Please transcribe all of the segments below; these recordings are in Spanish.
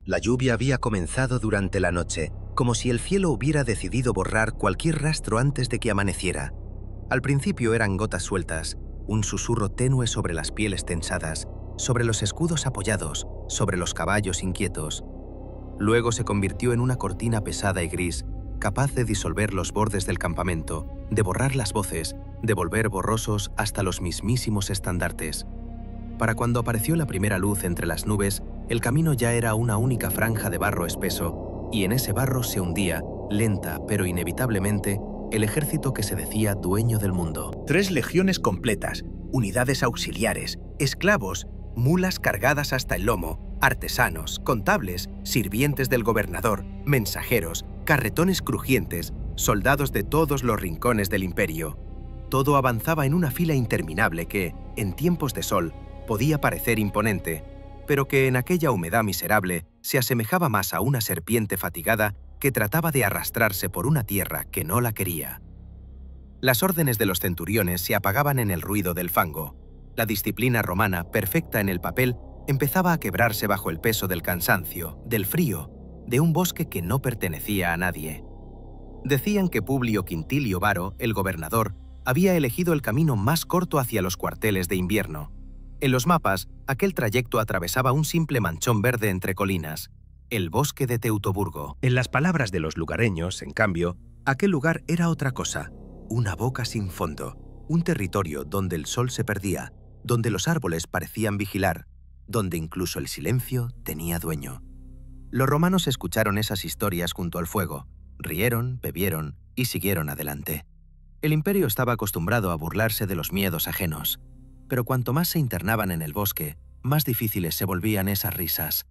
La lluvia había comenzado durante la noche, como si el cielo hubiera decidido borrar cualquier rastro antes de que amaneciera. Al principio eran gotas sueltas, un susurro tenue sobre las pieles tensadas, sobre los escudos apoyados, sobre los caballos inquietos. Luego se convirtió en una cortina pesada y gris, capaz de disolver los bordes del campamento, de borrar las voces, de volver borrosos hasta los mismísimos estandartes. Para cuando apareció la primera luz entre las nubes, el camino ya era una única franja de barro espeso, y en ese barro se hundía, lenta pero inevitablemente, el ejército que se decía dueño del mundo. 3 legiones completas, unidades auxiliares, esclavos, mulas cargadas hasta el lomo, artesanos, contables, sirvientes del gobernador, mensajeros, carretones crujientes, soldados de todos los rincones del imperio. Todo avanzaba en una fila interminable que, en tiempos de sol, podía parecer imponente, pero que en aquella humedad miserable se asemejaba más a una serpiente fatigada que trataba de arrastrarse por una tierra que no la quería. Las órdenes de los centuriones se apagaban en el ruido del fango. La disciplina romana, perfecta en el papel, empezaba a quebrarse bajo el peso del cansancio, del frío, de un bosque que no pertenecía a nadie. Decían que Publio Quintilio Varo, el gobernador, había elegido el camino más corto hacia los cuarteles de invierno. En los mapas, aquel trayecto atravesaba un simple manchón verde entre colinas, el bosque de Teutoburgo. En las palabras de los lugareños, en cambio, aquel lugar era otra cosa, una boca sin fondo, un territorio donde el sol se perdía, donde los árboles parecían vigilar, donde incluso el silencio tenía dueño. Los romanos escucharon esas historias junto al fuego, rieron, bebieron y siguieron adelante. El imperio estaba acostumbrado a burlarse de los miedos ajenos, pero cuanto más se internaban en el bosque, más difíciles se volvían esas risas.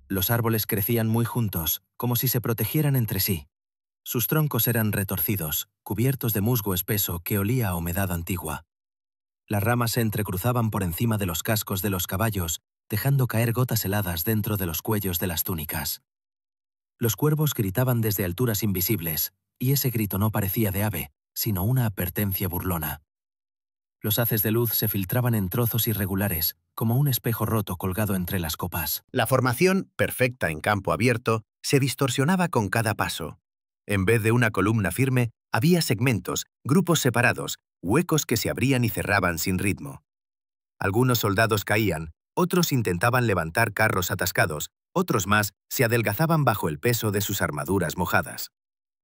Los árboles crecían muy juntos, como si se protegieran entre sí. Sus troncos eran retorcidos, cubiertos de musgo espeso que olía a humedad antigua. Las ramas se entrecruzaban por encima de los cascos de los caballos, dejando caer gotas heladas dentro de los cuellos de las túnicas. Los cuervos gritaban desde alturas invisibles, y ese grito no parecía de ave, sino una advertencia burlona. Los haces de luz se filtraban en trozos irregulares, como un espejo roto colgado entre las copas. La formación, perfecta en campo abierto, se distorsionaba con cada paso. En vez de una columna firme, había segmentos, grupos separados, huecos que se abrían y cerraban sin ritmo. Algunos soldados caían, otros intentaban levantar carros atascados, otros más se adelgazaban bajo el peso de sus armaduras mojadas.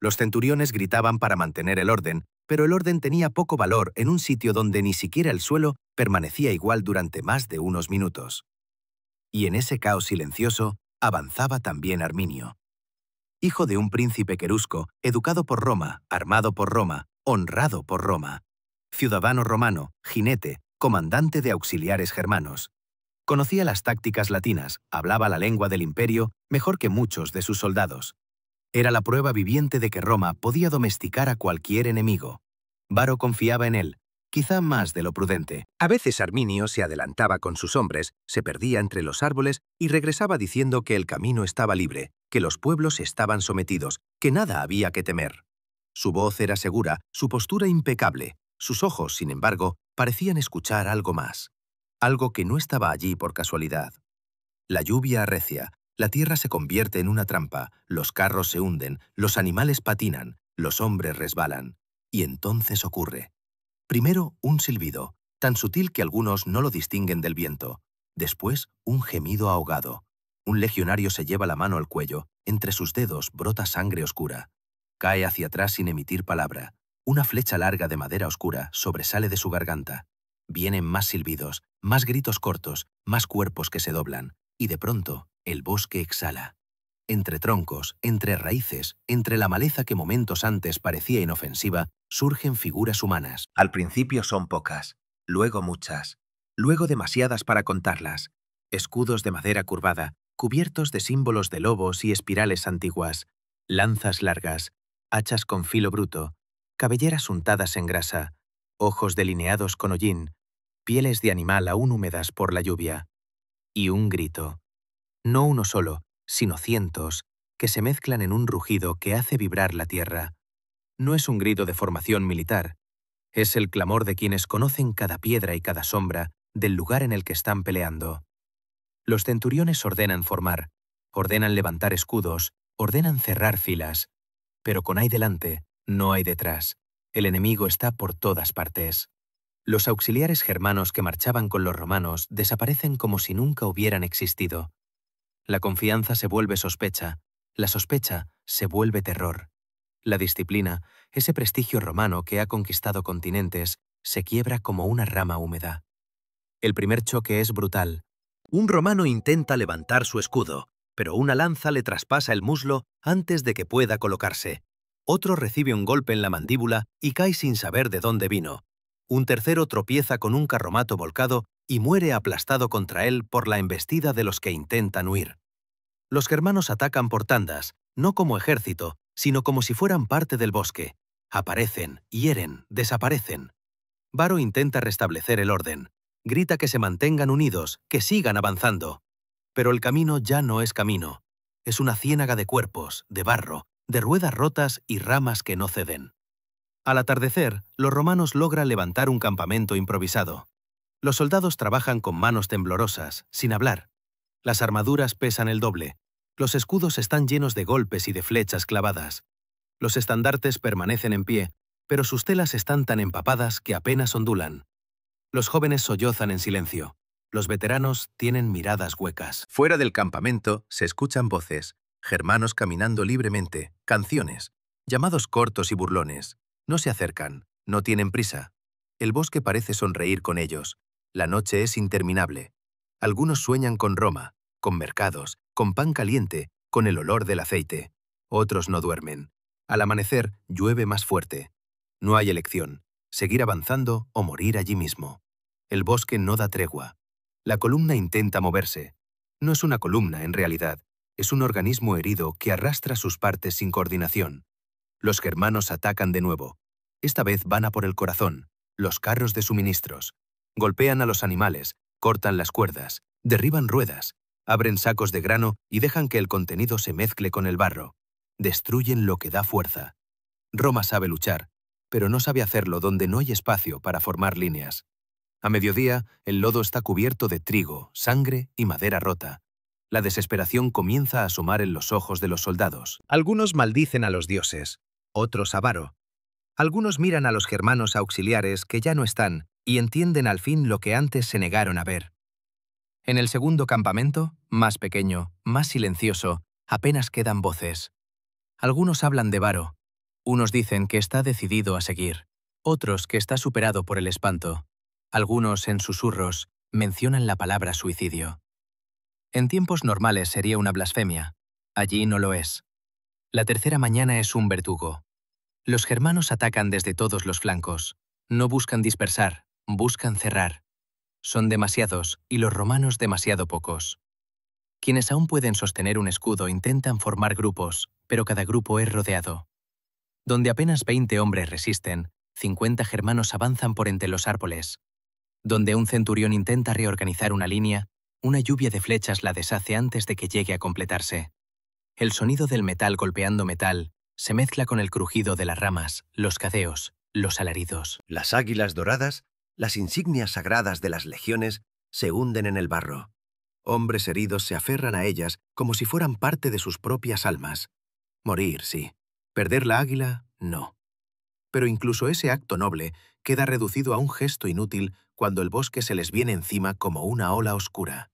Los centuriones gritaban para mantener el orden, pero el orden tenía poco valor en un sitio donde ni siquiera el suelo permanecía igual durante más de unos minutos. Y en ese caos silencioso avanzaba también Arminio. Hijo de un príncipe querusco, educado por Roma, armado por Roma, honrado por Roma. Ciudadano romano, jinete, comandante de auxiliares germanos. Conocía las tácticas latinas, hablaba la lengua del imperio mejor que muchos de sus soldados. Era la prueba viviente de que Roma podía domesticar a cualquier enemigo. Varo confiaba en él, quizá más de lo prudente. A veces Arminio se adelantaba con sus hombres, se perdía entre los árboles y regresaba diciendo que el camino estaba libre, que los pueblos estaban sometidos, que nada había que temer. Su voz era segura, su postura impecable. Sus ojos, sin embargo, parecían escuchar algo más. Algo que no estaba allí por casualidad. La lluvia arrecia, la tierra se convierte en una trampa, los carros se hunden, los animales patinan, los hombres resbalan. Y entonces ocurre. Primero, un silbido, tan sutil que algunos no lo distinguen del viento. Después, un gemido ahogado. Un legionario se lleva la mano al cuello, entre sus dedos brota sangre oscura. Cae hacia atrás sin emitir palabra. Una flecha larga de madera oscura sobresale de su garganta. Vienen más silbidos, más gritos cortos, más cuerpos que se doblan. Y de pronto, el bosque exhala. Entre troncos, entre raíces, entre la maleza que momentos antes parecía inofensiva, surgen figuras humanas. Al principio son pocas, luego muchas, luego demasiadas para contarlas. Escudos de madera curvada, cubiertos de símbolos de lobos y espirales antiguas, lanzas largas, hachas con filo bruto, cabelleras untadas en grasa, ojos delineados con hollín, pieles de animal aún húmedas por la lluvia. Y un grito. No uno solo, sino cientos, que se mezclan en un rugido que hace vibrar la tierra. No es un grito de formación militar. Es el clamor de quienes conocen cada piedra y cada sombra del lugar en el que están peleando. Los centuriones ordenan formar. Ordenan levantar escudos, ordenan cerrar filas. Pero con hay delante, no hay detrás. El enemigo está por todas partes. Los auxiliares germanos que marchaban con los romanos desaparecen como si nunca hubieran existido. La confianza se vuelve sospecha, la sospecha se vuelve terror. La disciplina, ese prestigio romano que ha conquistado continentes, se quiebra como una rama húmeda. El primer choque es brutal. Un romano intenta levantar su escudo, pero una lanza le traspasa el muslo antes de que pueda colocarse. Otro recibe un golpe en la mandíbula y cae sin saber de dónde vino. Un tercero tropieza con un carromato volcado y muere aplastado contra él por la embestida de los que intentan huir. Los germanos atacan por tandas, no como ejército, sino como si fueran parte del bosque. Aparecen, hieren, desaparecen. Varo intenta restablecer el orden. Grita que se mantengan unidos, que sigan avanzando. Pero el camino ya no es camino. Es una ciénaga de cuerpos, de barro, de ruedas rotas y ramas que no ceden. Al atardecer, los romanos logran levantar un campamento improvisado. Los soldados trabajan con manos temblorosas, sin hablar. Las armaduras pesan el doble. Los escudos están llenos de golpes y de flechas clavadas. Los estandartes permanecen en pie, pero sus telas están tan empapadas que apenas ondulan. Los jóvenes sollozan en silencio. Los veteranos tienen miradas huecas. Fuera del campamento se escuchan voces, germanos caminando libremente, canciones, llamados cortos y burlones. No se acercan, no tienen prisa. El bosque parece sonreír con ellos. La noche es interminable. Algunos sueñan con Roma, con mercados, con pan caliente, con el olor del aceite. Otros no duermen. Al amanecer llueve más fuerte. No hay elección, seguir avanzando o morir allí mismo. El bosque no da tregua. La columna intenta moverse. No es una columna en realidad, es un organismo herido que arrastra sus partes sin coordinación. Los germanos atacan de nuevo. Esta vez van a por el corazón, los carros de suministros. Golpean a los animales, cortan las cuerdas, derriban ruedas, abren sacos de grano y dejan que el contenido se mezcle con el barro. Destruyen lo que da fuerza. Roma sabe luchar, pero no sabe hacerlo donde no hay espacio para formar líneas. A mediodía, el lodo está cubierto de trigo, sangre y madera rota. La desesperación comienza a asomar en los ojos de los soldados. Algunos maldicen a los dioses, otros a Varo. Algunos miran a los germanos auxiliares que ya no están y entienden al fin lo que antes se negaron a ver. En el segundo campamento, más pequeño, más silencioso, apenas quedan voces. Algunos hablan de Varo. Unos dicen que está decidido a seguir, otros que está superado por el espanto. Algunos, en susurros, mencionan la palabra suicidio. En tiempos normales sería una blasfemia. Allí no lo es. La tercera mañana es un verdugo. Los germanos atacan desde todos los flancos. No buscan dispersar, buscan cerrar. Son demasiados y los romanos demasiado pocos. Quienes aún pueden sostener un escudo intentan formar grupos, pero cada grupo es rodeado. Donde apenas 20 hombres resisten, 50 germanos avanzan por entre los árboles. Donde un centurión intenta reorganizar una línea, una lluvia de flechas la deshace antes de que llegue a completarse. El sonido del metal golpeando metal se mezcla con el crujido de las ramas, los cadeos, los alaridos. Las águilas doradas, las insignias sagradas de las legiones, se hunden en el barro. Hombres heridos se aferran a ellas como si fueran parte de sus propias almas. Morir, sí. Perder la águila, no. Pero incluso ese acto noble queda reducido a un gesto inútil cuando el bosque se les viene encima como una ola oscura.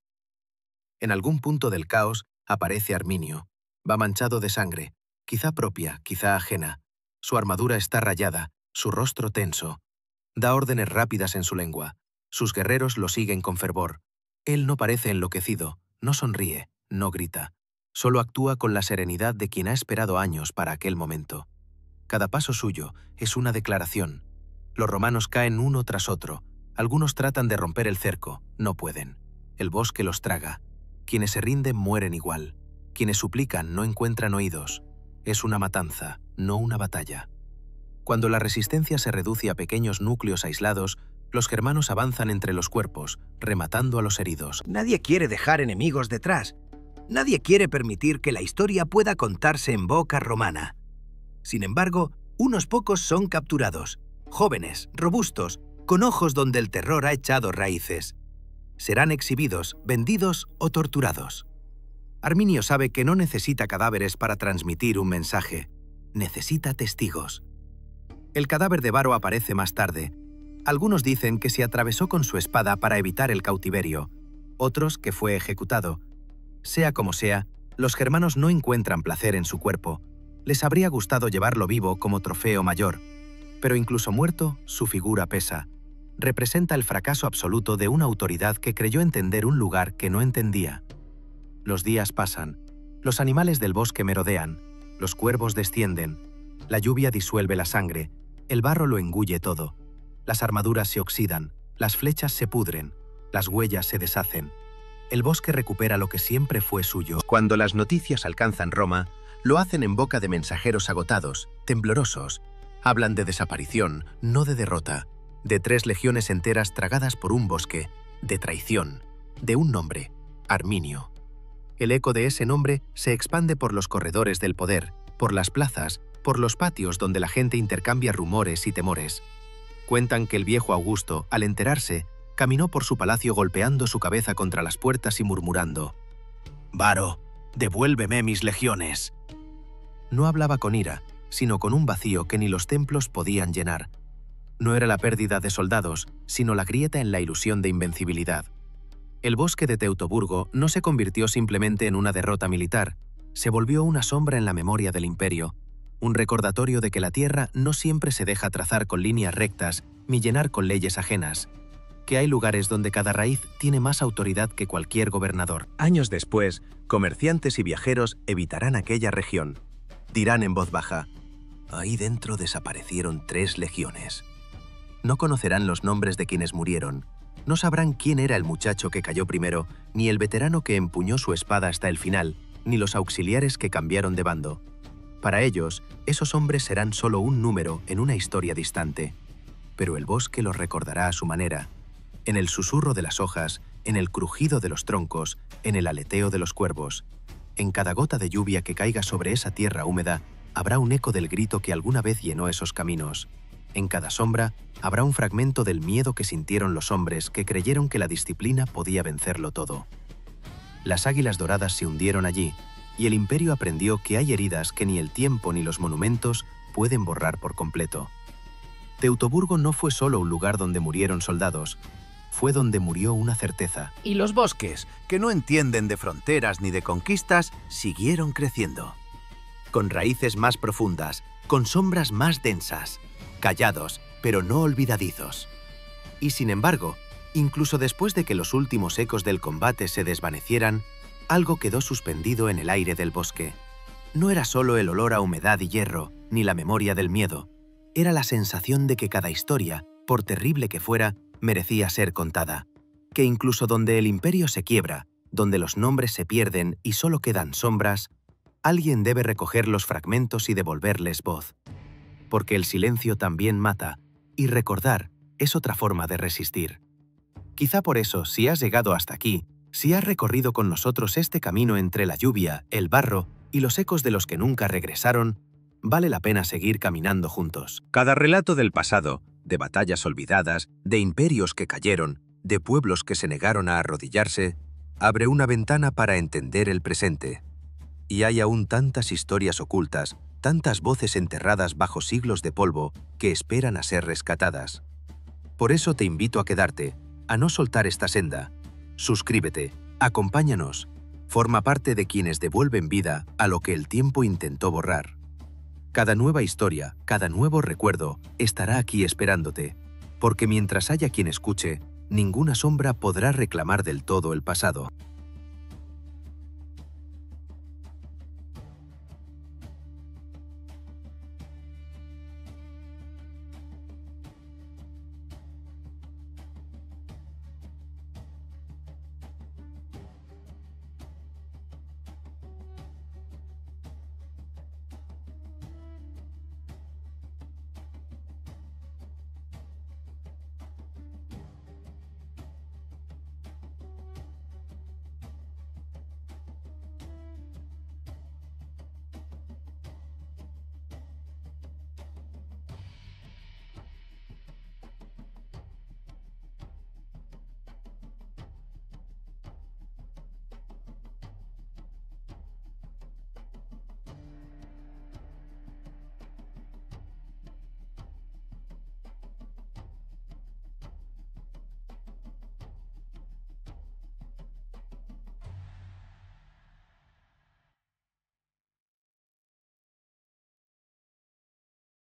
En algún punto del caos aparece Arminio. Va manchado de sangre, quizá propia, quizá ajena. Su armadura está rayada, su rostro tenso. Da órdenes rápidas en su lengua. Sus guerreros lo siguen con fervor. Él no parece enloquecido, no sonríe, no grita. Solo actúa con la serenidad de quien ha esperado años para aquel momento. Cada paso suyo es una declaración. Los romanos caen uno tras otro. Algunos tratan de romper el cerco, no pueden. El bosque los traga. Quienes se rinden mueren igual. Quienes suplican no encuentran oídos. Es una matanza, no una batalla. Cuando la resistencia se reduce a pequeños núcleos aislados, los germanos avanzan entre los cuerpos, rematando a los heridos. Nadie quiere dejar enemigos detrás. Nadie quiere permitir que la historia pueda contarse en boca romana. Sin embargo, unos pocos son capturados, jóvenes, robustos, con ojos donde el terror ha echado raíces. Serán exhibidos, vendidos o torturados. Arminio sabe que no necesita cadáveres para transmitir un mensaje. Necesita testigos. El cadáver de Varo aparece más tarde. Algunos dicen que se atravesó con su espada para evitar el cautiverio, otros que fue ejecutado. Sea como sea, los germanos no encuentran placer en su cuerpo. Les habría gustado llevarlo vivo como trofeo mayor. Pero incluso muerto, su figura pesa. Representa el fracaso absoluto de una autoridad que creyó entender un lugar que no entendía. Los días pasan. Los animales del bosque merodean. Los cuervos descienden. La lluvia disuelve la sangre. El barro lo engulle todo. Las armaduras se oxidan. Las flechas se pudren. Las huellas se deshacen. El bosque recupera lo que siempre fue suyo. Cuando las noticias alcanzan Roma, lo hacen en boca de mensajeros agotados, temblorosos. Hablan de desaparición, no de derrota. De 3 legiones enteras tragadas por un bosque. De traición. De un nombre. Arminio. El eco de ese nombre se expande por los corredores del poder, por las plazas, por los patios donde la gente intercambia rumores y temores. Cuentan que el viejo Augusto, al enterarse, caminó por su palacio golpeando su cabeza contra las puertas y murmurando: «Varo, devuélveme mis legiones». No hablaba con ira, sino con un vacío que ni los templos podían llenar. No era la pérdida de soldados, sino la grieta en la ilusión de invencibilidad. El bosque de Teutoburgo no se convirtió simplemente en una derrota militar, se volvió una sombra en la memoria del imperio, un recordatorio de que la tierra no siempre se deja trazar con líneas rectas ni llenar con leyes ajenas, que hay lugares donde cada raíz tiene más autoridad que cualquier gobernador. Años después, comerciantes y viajeros evitarán aquella región. Dirán en voz baja: «Ahí dentro desaparecieron 3 legiones». No conocerán los nombres de quienes murieron, no sabrán quién era el muchacho que cayó primero, ni el veterano que empuñó su espada hasta el final, ni los auxiliares que cambiaron de bando. Para ellos, esos hombres serán solo un número en una historia distante. Pero el bosque los recordará a su manera, en el susurro de las hojas, en el crujido de los troncos, en el aleteo de los cuervos. En cada gota de lluvia que caiga sobre esa tierra húmeda, habrá un eco del grito que alguna vez llenó esos caminos. En cada sombra, habrá un fragmento del miedo que sintieron los hombres que creyeron que la disciplina podía vencerlo todo. Las águilas doradas se hundieron allí, y el imperio aprendió que hay heridas que ni el tiempo ni los monumentos pueden borrar por completo. Teutoburgo no fue solo un lugar donde murieron soldados, fue donde murió una certeza. Y los bosques, que no entienden de fronteras ni de conquistas, siguieron creciendo. Con raíces más profundas, con sombras más densas, callados, pero no olvidadizos. Y sin embargo, incluso después de que los últimos ecos del combate se desvanecieran, algo quedó suspendido en el aire del bosque. No era solo el olor a humedad y hierro, ni la memoria del miedo. Era la sensación de que cada historia, por terrible que fuera, merecía ser contada. Que incluso donde el imperio se quiebra, donde los nombres se pierden y solo quedan sombras, alguien debe recoger los fragmentos y devolverles voz. Porque el silencio también mata, y recordar es otra forma de resistir. Quizá por eso, si has llegado hasta aquí, si has recorrido con nosotros este camino entre la lluvia, el barro y los ecos de los que nunca regresaron, vale la pena seguir caminando juntos. Cada relato del pasado, de batallas olvidadas, de imperios que cayeron, de pueblos que se negaron a arrodillarse, abre una ventana para entender el presente. Y hay aún tantas historias ocultas, tantas voces enterradas bajo siglos de polvo que esperan a ser rescatadas. Por eso te invito a quedarte, a no soltar esta senda. Suscríbete, acompáñanos, forma parte de quienes devuelven vida a lo que el tiempo intentó borrar. Cada nueva historia, cada nuevo recuerdo estará aquí esperándote, porque mientras haya quien escuche, ninguna sombra podrá reclamar del todo el pasado.